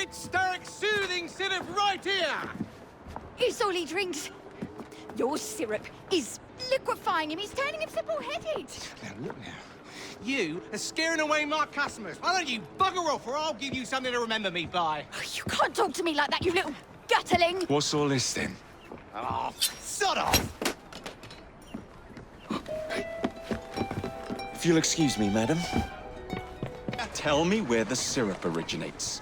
Get Starrick's soothing syrup right here! It's all he drinks. Your syrup is liquefying him. It's turning him simple-headed. Now, look now. You are scaring away my customers. Why don't you bugger off or I'll give you something to remember me by. Oh, you can't talk to me like that, you little gutterling. What's all this then? Oh, sod off! If you'll excuse me, madam. Tell me where the syrup originates.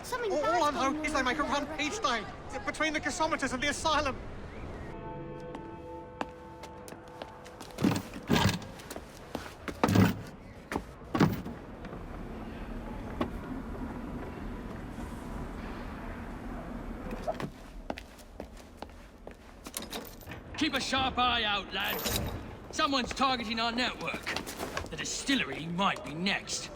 Something All bad's I know going is on they make a around run here, each day between the gasometers and the asylum. Keep a sharp eye out, lads. Someone's targeting our network. The distillery might be next.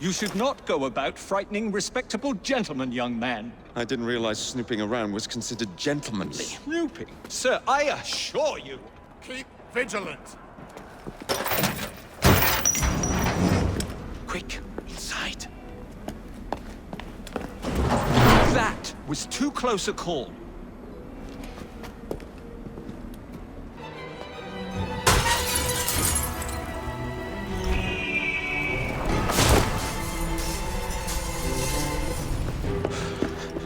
You should not go about frightening respectable gentlemen, young man. I didn't realize snooping around was considered gentlemanly. Snooping? Sir, I assure you. Keep vigilant. Quick, inside. That was too close a call.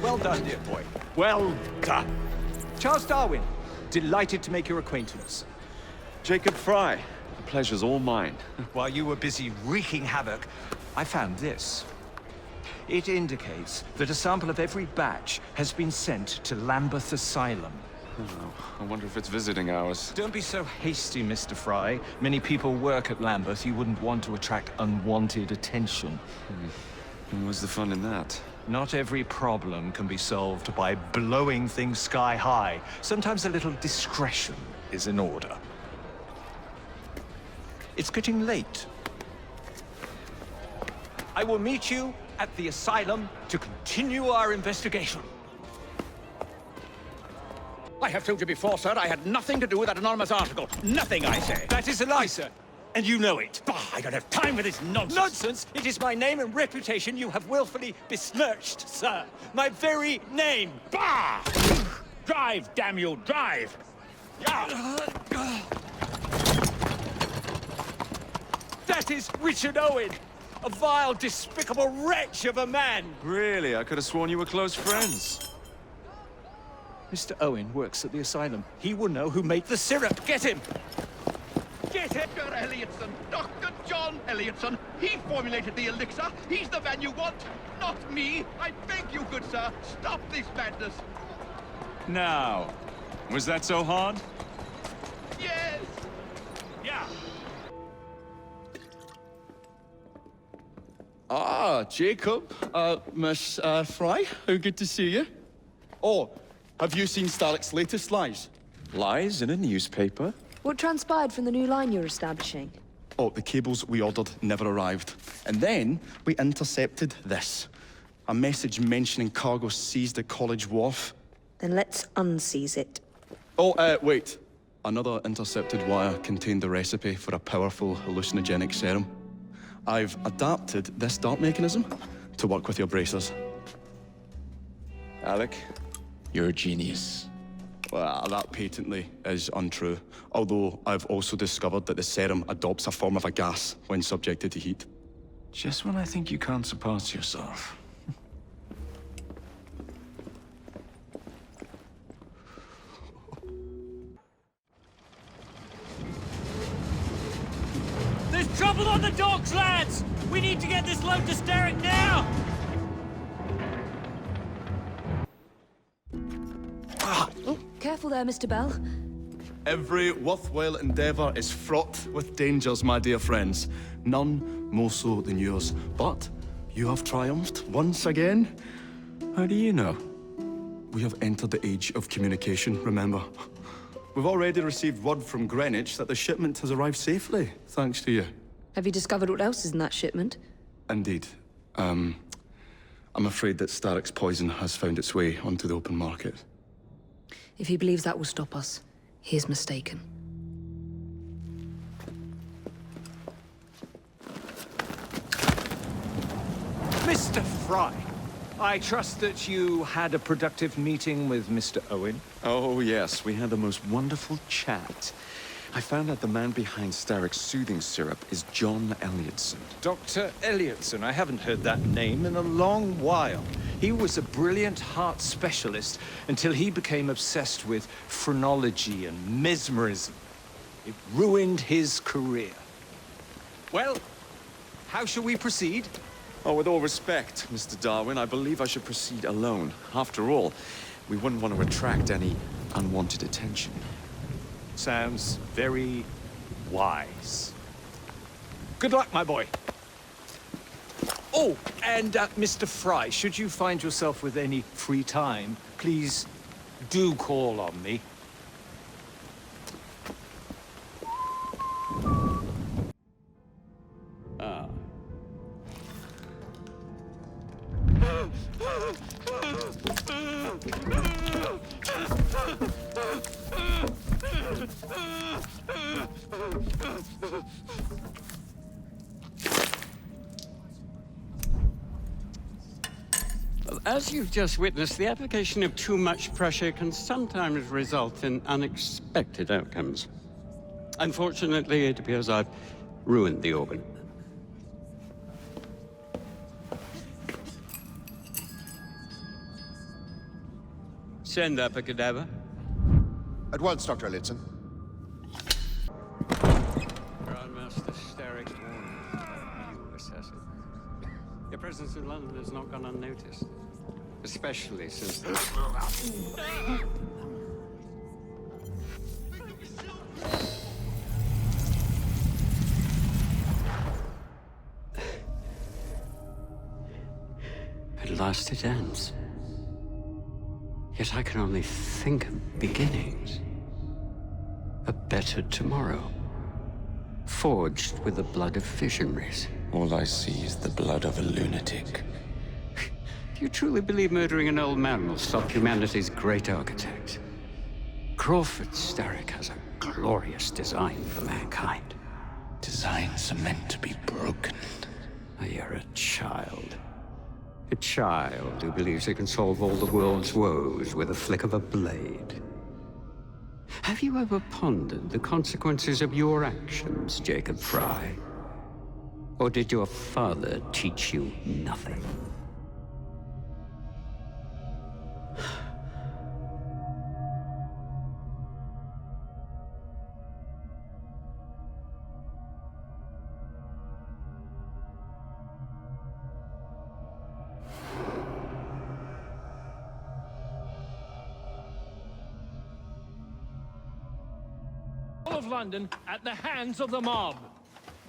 Well done, dear boy. Well done. Charles Darwin, delighted to make your acquaintance. Jacob Fry, the pleasure's all mine. While you were busy wreaking havoc, I found this. It indicates that a sample of every batch has been sent to Lambeth Asylum. Oh, I wonder if it's visiting hours. Don't be so hasty, Mr. Fry. Many people work at Lambeth. You wouldn't want to attract unwanted attention. And what's the fun in that? Not every problem can be solved by blowing things sky high. Sometimes a little discretion is in order. It's getting late. I will meet you at the asylum to continue our investigation. I have told you before, sir, I had nothing to do with that anonymous article. Nothing, I say. That is a lie, sir. And you know it. Bah, I don't have time for this nonsense. Nonsense! It is my name and reputation you have willfully besmirched, sir. My very name. Bah! Drive, damn you, drive! Yeah. That is Richard Owen, a vile, despicable wretch of a man. Really? I could have sworn you were close friends. Mr. Owen works at the asylum. He will know who made the syrup. Get him! Get him! Dr. Elliotson, Dr. John Elliotson. He formulated the elixir. He's the man you want, not me. I beg you, good sir, stop this madness. Now, was that so hard? Yes. Yeah. Ah, Jacob. Miss Fry, how good to see you. Oh, have you seen Starrick's latest lies? Lies in a newspaper? What transpired from the new line you're establishing? Oh, the cables we ordered never arrived. And then we intercepted this. A message mentioning cargo seized at College Wharf. Then let's unseize it. Oh, wait. Another intercepted wire contained the recipe for a powerful hallucinogenic serum. I've adapted this dart mechanism to work with your bracers. Alec, you're a genius. Well, that patently is untrue. Although I've also discovered that the serum adopts a form of a gas when subjected to heat. Just when I think you can't surpass yourself. There's trouble on the docks, lads! We need to get this load to Starrick now! Oh, careful there, Mr. Bell. Every worthwhile endeavour is fraught with dangers, my dear friends. None more so than yours. But you have triumphed once again. How do you know? We have entered the age of communication, remember. We've already received word from Greenwich that the shipment has arrived safely, thanks to you. Have you discovered what else is in that shipment? Indeed. I'm afraid that Starrick's poison has found its way onto the open market. If he believes that will stop us, he is mistaken. Mr. Fry, I trust that you had a productive meeting with Mr. Owen. Oh, yes, we had the most wonderful chat. I found out the man behind Starrick's soothing syrup is John Elliotson. Dr. Elliotson, I haven't heard that name in a long while. He was a brilliant heart specialist until he became obsessed with phrenology and mesmerism. It ruined his career. Well, how shall we proceed? Oh, with all respect, Mr. Darwin, I believe I should proceed alone. After all, we wouldn't want to attract any unwanted attention. Sounds very wise. Good luck, my boy. Oh, and Mr. Fry, should you find yourself with any free time, please do call on me. As you've just witnessed, the application of too much pressure can sometimes result in unexpected outcomes. Unfortunately, it appears I've ruined the organ. Send up a cadaver. At once, Dr. Elliotson. Grandmaster Starrick's warning. You will assess it. Your presence in London has not gone unnoticed. Especially since the... At last it ends. Yet I can only think of beginnings. A better tomorrow. Forged with the blood of visionaries. All I see is the blood of a lunatic. Do you truly believe murdering an old man will stop humanity's great architect? Crawford Starrick has a glorious design for mankind. Designs are meant to be broken. You're a child. A child who believes it can solve all the world's woes with a flick of a blade. Have you ever pondered the consequences of your actions, Jacob Fry? Or did your father teach you nothing? Of London at the hands of the mob.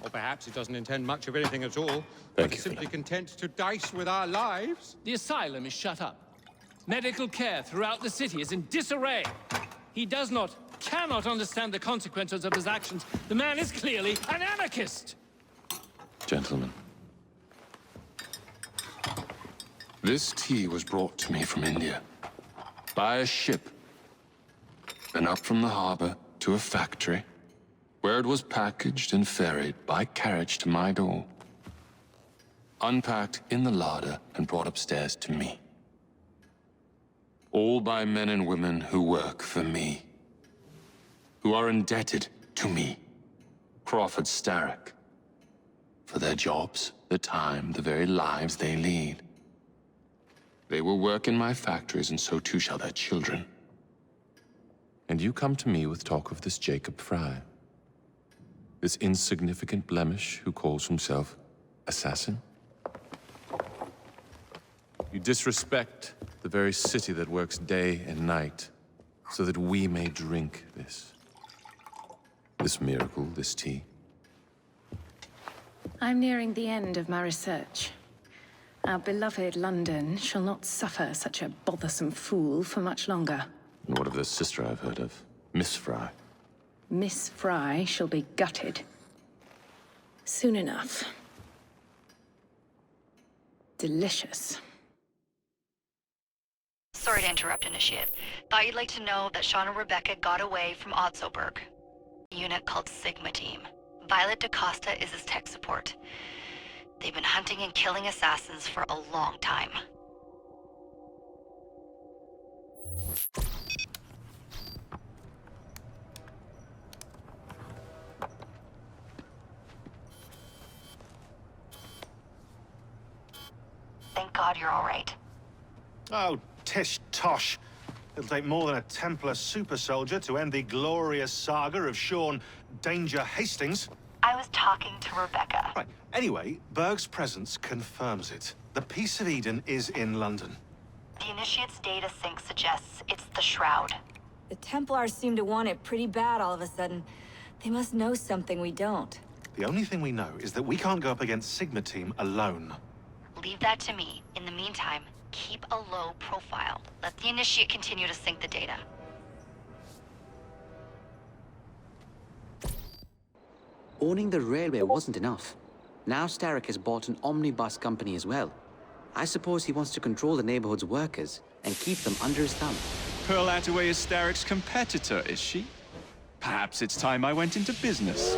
Or perhaps it doesn't intend much of anything at all. Thank It's you, simply content to dice with our lives. The asylum is shut up. Medical care throughout the city is in disarray. He cannot understand the consequences of his actions. The man is clearly an anarchist. Gentlemen, this tea was brought to me from India by a ship, and up from the harbor to a factory, where it was packaged and ferried by carriage to my door, unpacked in the larder and brought upstairs to me. All by men and women who work for me, who are indebted to me, Crawford Starrick, for their jobs, the time, the very lives they lead. They will work in my factories, and so too shall their children. And you come to me with talk of this Jacob Fry, this insignificant blemish who calls himself assassin? You disrespect the very city that works day and night so that we may drink this miracle, this tea. I'm nearing the end of my research. Our beloved London shall not suffer such a bothersome fool for much longer. And what of the sister I've heard of, Miss Fry? Miss Fry shall be gutted. Soon enough. Delicious. Sorry to interrupt, Initiate. Thought you'd like to know that Sean and Rebecca got away from Otzoberg. A unit called Sigma Team. Violet DaCosta is his tech support. They've been hunting and killing assassins for a long time. Thank God you're all right. Oh, tish tosh. It'll take more than a Templar super soldier to end the glorious saga of Sean Danger Hastings. I was talking to Rebecca. Right. Anyway, Berg's presence confirms it. The Peace of Eden is in London. The Initiate's data sync suggests it's the Shroud. The Templars seem to want it pretty bad all of a sudden. They must know something we don't. The only thing we know is that we can't go up against Sigma Team alone. Leave that to me. In the meantime, keep a low profile. Let the Initiate continue to sync the data. Owning the railway wasn't enough. Now Starrick has bought an omnibus company as well. I suppose he wants to control the neighborhood's workers and keep them under his thumb. Pearl Attaway is Starrick's competitor, is she? Perhaps it's time I went into business.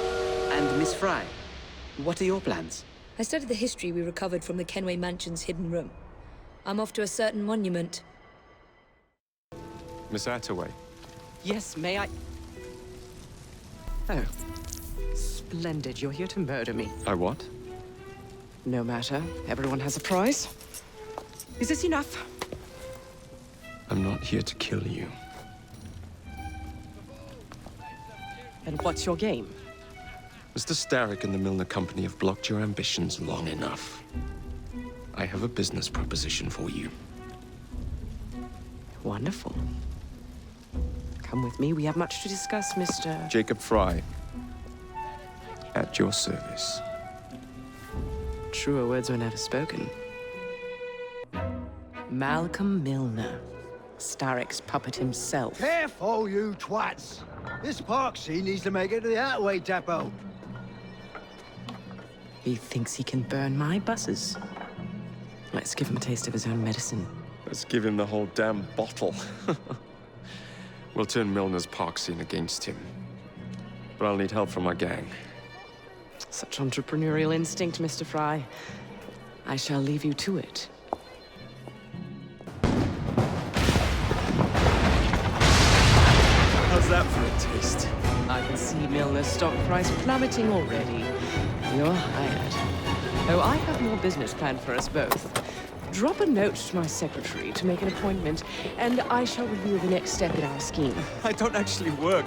And Miss Fry, what are your plans? I studied the history we recovered from the Kenway Mansion's hidden room. I'm off to a certain monument. Miss Attaway. Yes, may I? Oh. Splendid. You're here to murder me. I what? No matter. Everyone has a price. Is this enough? I'm not here to kill you. And what's your game? Mr. Starrick and the Milner Company have blocked your ambitions long enough. I have a business proposition for you. Wonderful. Come with me. We have much to discuss, Mr. Jacob Fry. At your service. Truer words were never spoken. Malcolm Milner. Starrick's puppet himself. Careful, you twats! This Parksy needs to make it to the Attaway depot. He thinks he can burn my buses. Let's give him a taste of his own medicine. Let's give him the whole damn bottle. We'll turn Milner's park scene against him. But I'll need help from my gang. Such entrepreneurial instinct, Mr. Fry. I shall leave you to it. How's that for a taste? I can see Milner's stock price plummeting already. You're hired. Though I have more business planned for us both. Drop a note to my secretary to make an appointment, and I shall reveal the next step in our scheme. I don't actually work.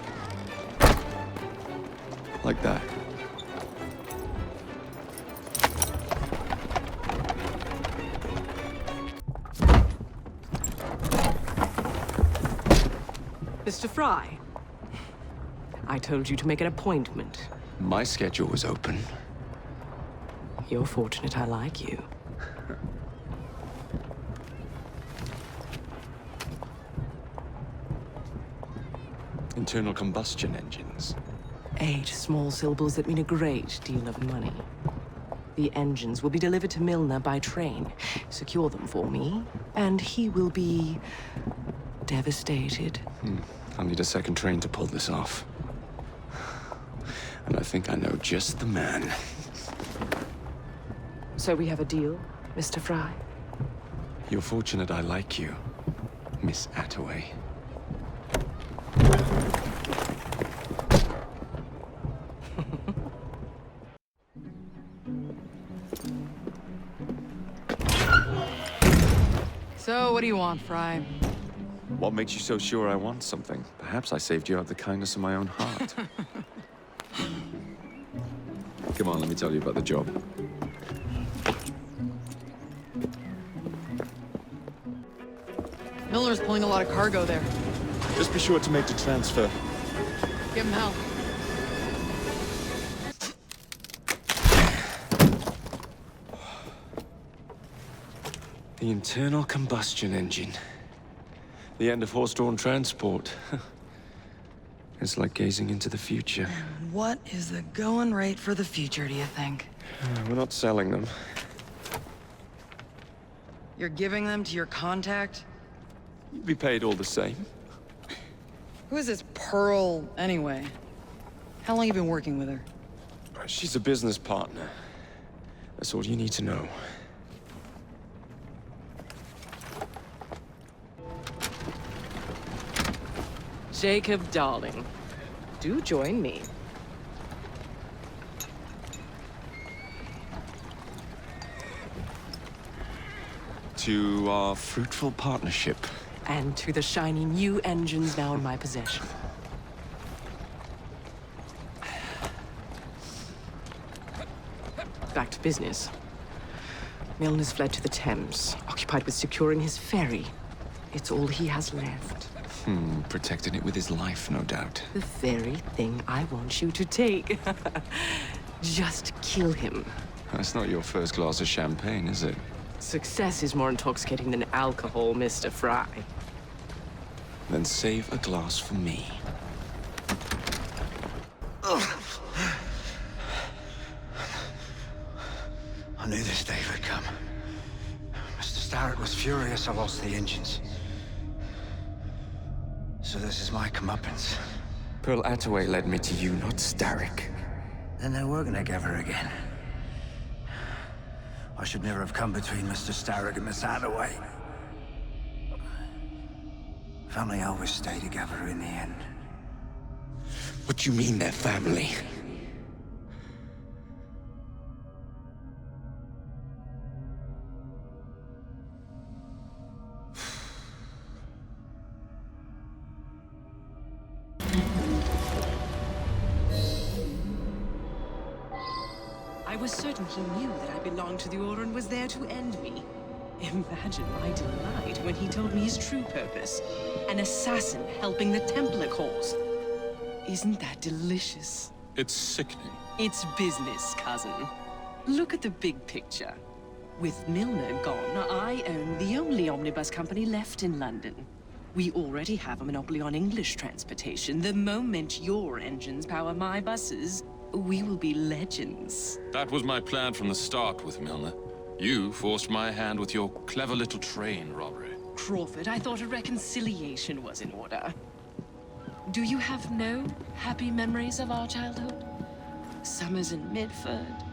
Like that. Mr. Fry, I told you to make an appointment. My schedule was open. You're fortunate I like you. Internal combustion engines. 8 small syllables that mean a great deal of money. The engines will be delivered to Milner by train. Secure them for me, and he will be devastated. I'll need a second train to pull this off. And I think I know just the man. So we have a deal, Mr. Fry? You're fortunate I like you, Miss Attaway. So, what do you want, Fry? What makes you so sure I want something? Perhaps I saved you out of the kindness of my own heart. Come on, let me tell you about the job. Miller's pulling a lot of cargo there. Just be sure to make the transfer. Give him hell. The internal combustion engine. The end of horse-drawn transport. It's like gazing into the future. What is the going rate for the future, do you think? We're not selling them. You're giving them to your contact? You'd be paid all the same. Who is this Pearl, anyway? How long have you been working with her? She's a business partner. That's all you need to know. Jacob, darling, do join me. To our fruitful partnership. And to the shiny new engines now in my possession. Back to business. Milner's fled to the Thames, occupied with securing his ferry. It's all he has left. Protecting it with his life, no doubt. The very thing I want you to take. Just kill him. That's not your first glass of champagne, is it? Success is more intoxicating than alcohol, Mr. Fry. Then save a glass for me. I knew this day would come. Mr. Starrett was furious I lost the engines. So this is my comeuppance. Pearl Attaway led me to you, not Starrick. Then they're working together again. I should never have come between Mr. Starrett and Miss Attaway. Family always stay together in the end. What do you mean they're family? I was certain he knew that I belonged to the Order and was there to end me. Imagine my delight when he told me his true purpose. An assassin helping the Templar cause. Isn't that delicious? It's sickening. It's business, cousin. Look at the big picture. With Milner gone, I own the only omnibus company left in London. We already have a monopoly on English transportation. The moment your engines power my buses, we will be legends. That was my plan from the start with Milner. You forced my hand with your clever little train robbery. Crawford, I thought a reconciliation was in order. Do you have no happy memories of our childhood? Summers in Midford,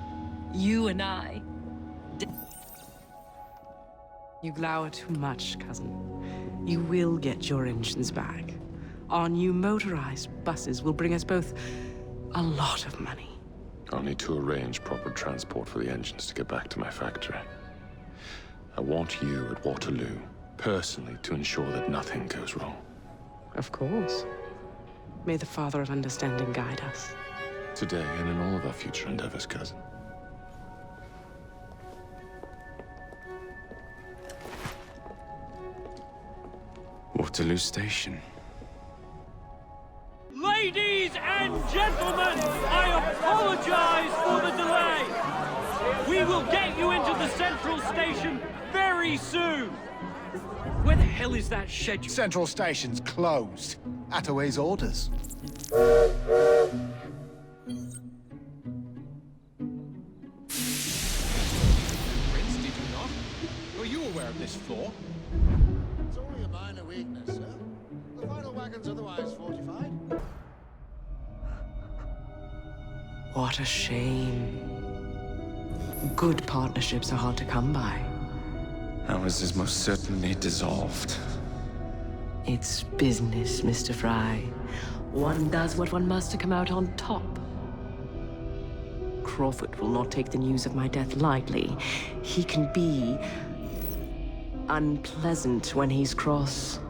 you and I. You glower too much, cousin. You will get your engines back. Our new motorized buses will bring us both a lot of money. I'll need to arrange proper transport for the engines to get back to my factory. I want you at Waterloo, personally, to ensure that nothing goes wrong. Of course. May the Father of Understanding guide us. Today and in all of our future endeavors, cousin. Waterloo Station. Ladies and gentlemen, I apologize for the delay. We will get you into the central station very soon. Where the hell is that schedule? Central Station's closed. Attaway's orders. Prince, did you not? Were you aware of this flaw? It's only a minor weakness, sir. The final wagon's otherwise fortified. What a shame. Good partnerships are hard to come by. Ours is most certainly dissolved. It's business, Mr. Fry. One does what one must to come out on top. Crawford will not take the news of my death lightly. He can be unpleasant when he's cross.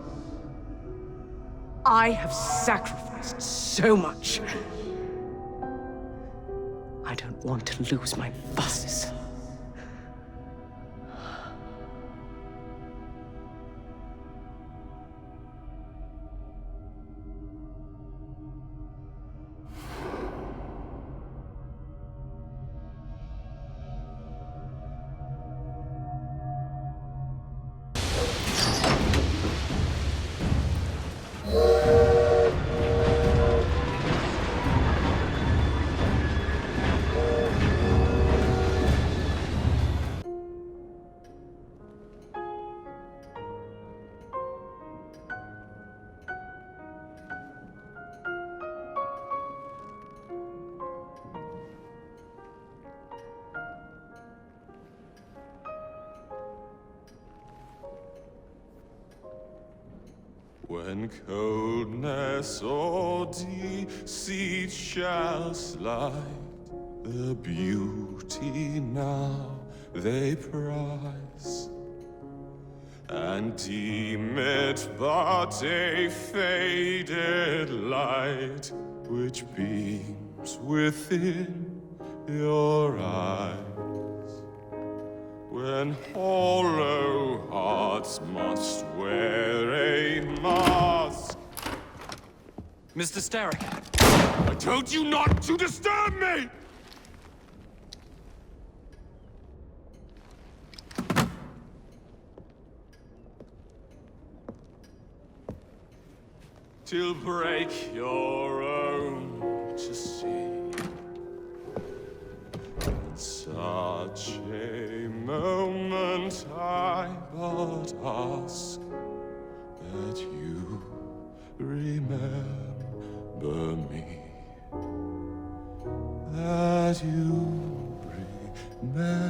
I have sacrificed so much. I don't want to lose my buses. When coldness or deceit shall slide, the beauty now they prize, and deem it but a faded light which beams within your eyes. When hollow hearts must wear a mask. Mr. Starrick. I told you not to disturb me! Till break your own to see. Such a moment I but ask that you remember me, that you remember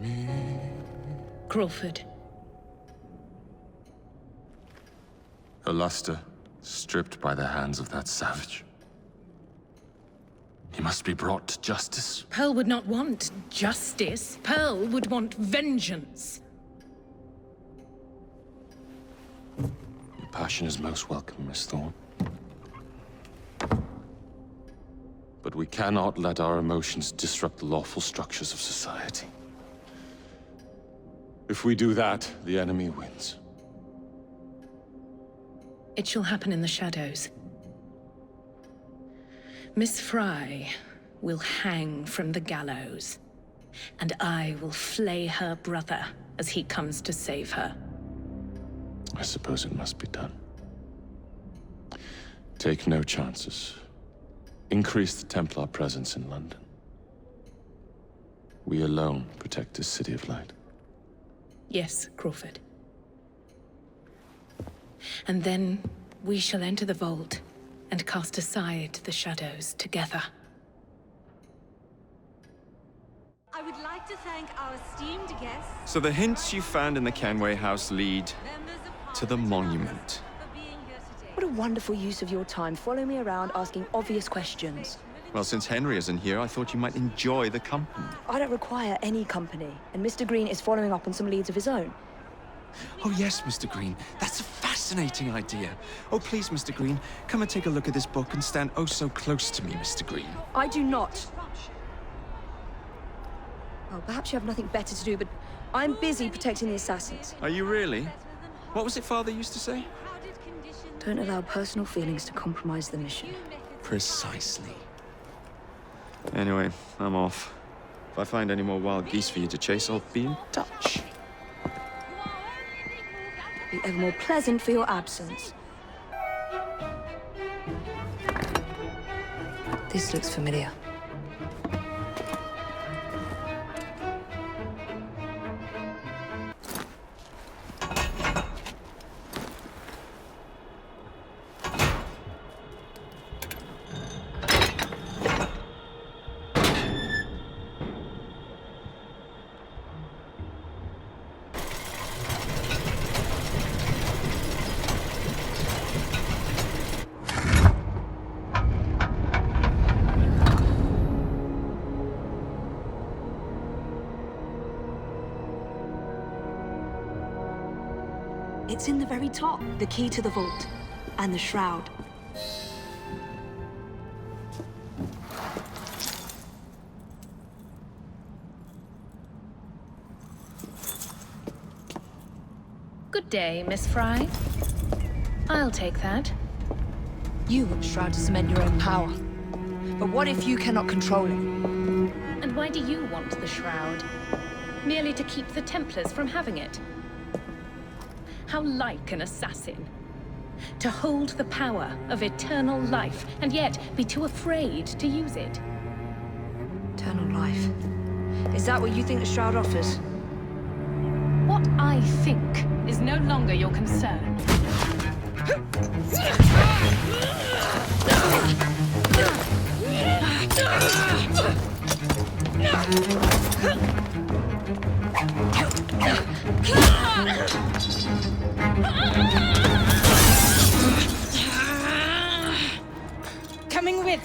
me. Crawford. Her luster stripped by the hands of that savage. He must be brought to justice. Pearl would not want justice. Pearl would want vengeance. Your passion is most welcome, Miss Thorne. But we cannot let our emotions disrupt the lawful structures of society. If we do that, the enemy wins. It shall happen in the shadows. Miss Fry will hang from the gallows, and I will flay her brother as he comes to save her. I suppose it must be done. Take no chances. Increase the Templar presence in London. We alone protect this city of light. Yes, Crawford. And then we shall enter the vault and cast aside the shadows together. I would like to thank our esteemed guests. So the hints you found in the Kenway house lead to the monument. What a wonderful use of your time, following me around asking obvious questions. Well, since Henry isn't here, I thought you might enjoy the company. I don't require any company, and Mr. Green is following up on some leads of his own. Oh yes, Mr. Green. That's a fascinating idea. Oh, please, Mr. Green, come and take a look at this book and stand oh so close to me, Mr. Green. I do not. Well, perhaps you have nothing better to do, but I'm busy protecting the assassins. Are you really? What was it Father used to say? Don't allow personal feelings to compromise the mission. Precisely. Anyway, I'm off. If I find any more wild geese for you to chase, I'll be in touch. Be ever more pleasant for your absence. This looks familiar. It's in the very top. The key to the vault. And the shroud. Good day, Miss Fry. I'll take that. You want the shroud to cement your own power. But what if you cannot control it? And why do you want the shroud? Merely to keep the Templars from having it? How like an assassin. To hold the power of eternal life, and yet be too afraid to use it. Eternal life. Is that what you think the shroud offers? What I think is no longer your concern.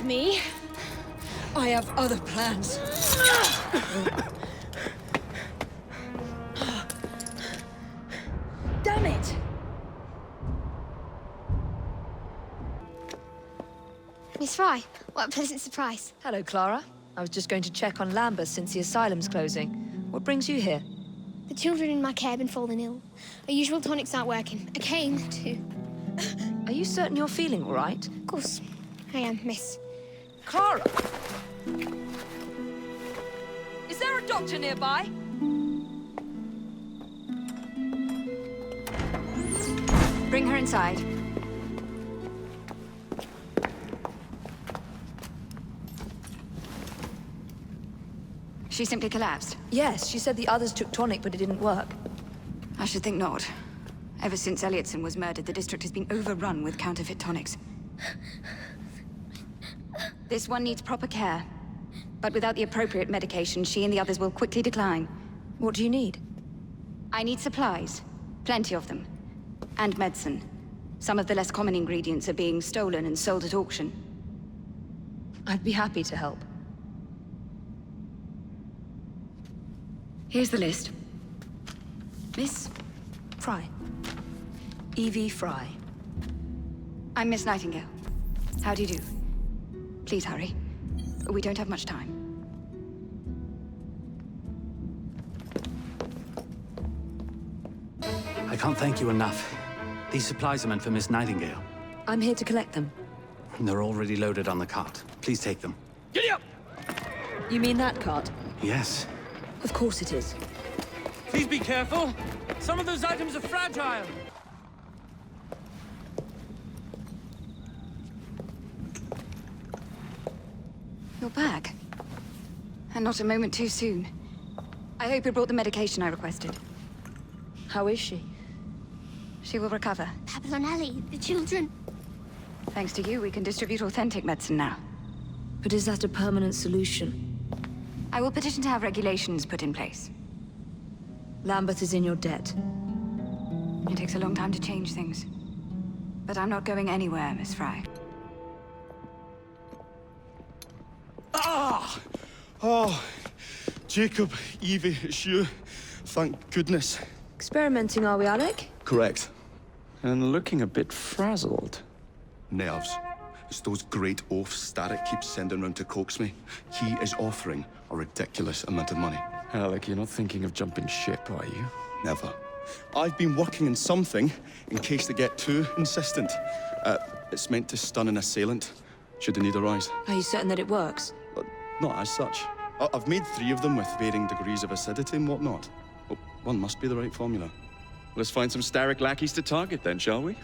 me. I have other plans. Damn it! Miss Fry, what a pleasant surprise. Hello, Clara. I was just going to check on Lambeth since the asylum's closing. What brings you here? The children in my care have been falling ill. Our usual tonics aren't working. I came to... Are you certain you're feeling all right? Of course, I am, miss. Clara! Is there a doctor nearby? Bring her inside. She simply collapsed. Yes, she said the others took tonic, but it didn't work. I should think not. Ever since Elliotson was murdered, the district has been overrun with counterfeit tonics. This one needs proper care. But without the appropriate medication, she and the others will quickly decline. What do you need? I need supplies. Plenty of them. And medicine. Some of the less common ingredients are being stolen and sold at auction. I'd be happy to help. Here's the list. Miss? Fry. Evie Fry. I'm Miss Nightingale. How do you do? Please hurry. We don't have much time. I can't thank you enough. These supplies are meant for Miss Nightingale. I'm here to collect them. They're already loaded on the cart. Please take them. Giddy up! You mean that cart? Yes. Of course it is. Please be careful. Some of those items are fragile. You're back. And not a moment too soon. I hope you brought the medication I requested. How is she? She will recover. Babylon Alley, the children. Thanks to you, we can distribute authentic medicine now. But is that a permanent solution? I will petition to have regulations put in place. Lambeth is in your debt. It takes a long time to change things. But I'm not going anywhere, Miss Fry. Ah! Oh, Jacob, Evie, it's you. Thank goodness. Experimenting, are we, Alec? Correct. And looking a bit frazzled. Nerves. It's those great oafs Starrick keeps sending round to coax me. He is offering a ridiculous amount of money. Alec, you're not thinking of jumping ship, are you? Never. I've been working on something in case they get too insistent. It's meant to stun an assailant, should the need arise. Are you certain that it works? Not as such. I've made 3 of them with varying degrees of acidity and whatnot. Oh, one must be the right formula. Let's find some Starrick lackeys to target then, shall we?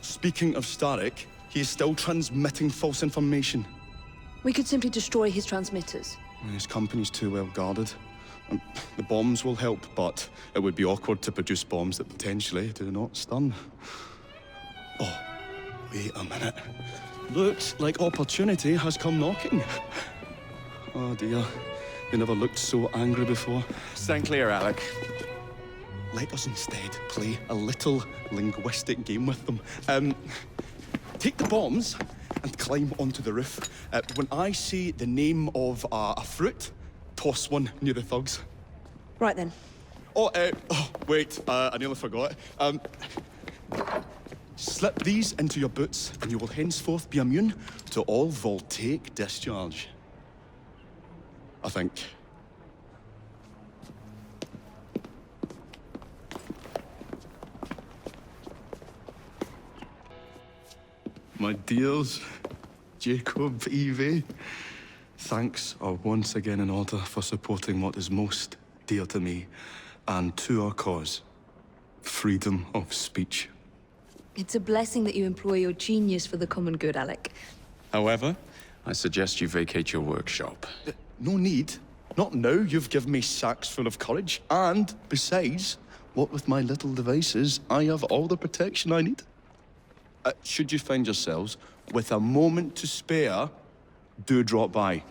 Speaking of Starrick, he is still transmitting false information. We could simply destroy his transmitters. His company's too well guarded. The bombs will help, but it would be awkward to produce bombs that potentially do not stun. Oh, wait a minute. Looks like opportunity has come knocking. Oh dear, they never looked so angry before. Stand clear, Alec. Let us instead play a little linguistic game with them. Take the bombs and climb onto the roof. When I say the name of a fruit, toss one near the thugs. Right then. Oh, wait, I nearly forgot. Slip these into your boots and you will henceforth be immune to all voltaic discharge. I think. My dears, Jacob, Evie, thanks are once again in order for supporting what is most dear to me and to our cause, freedom of speech. It's a blessing that you employ your genius for the common good, Alec. However, I suggest you vacate your workshop. No need. Not now you've given me sacks full of courage. And, besides, what with my little devices, I have all the protection I need. Should you find yourselves with a moment to spare, do drop by.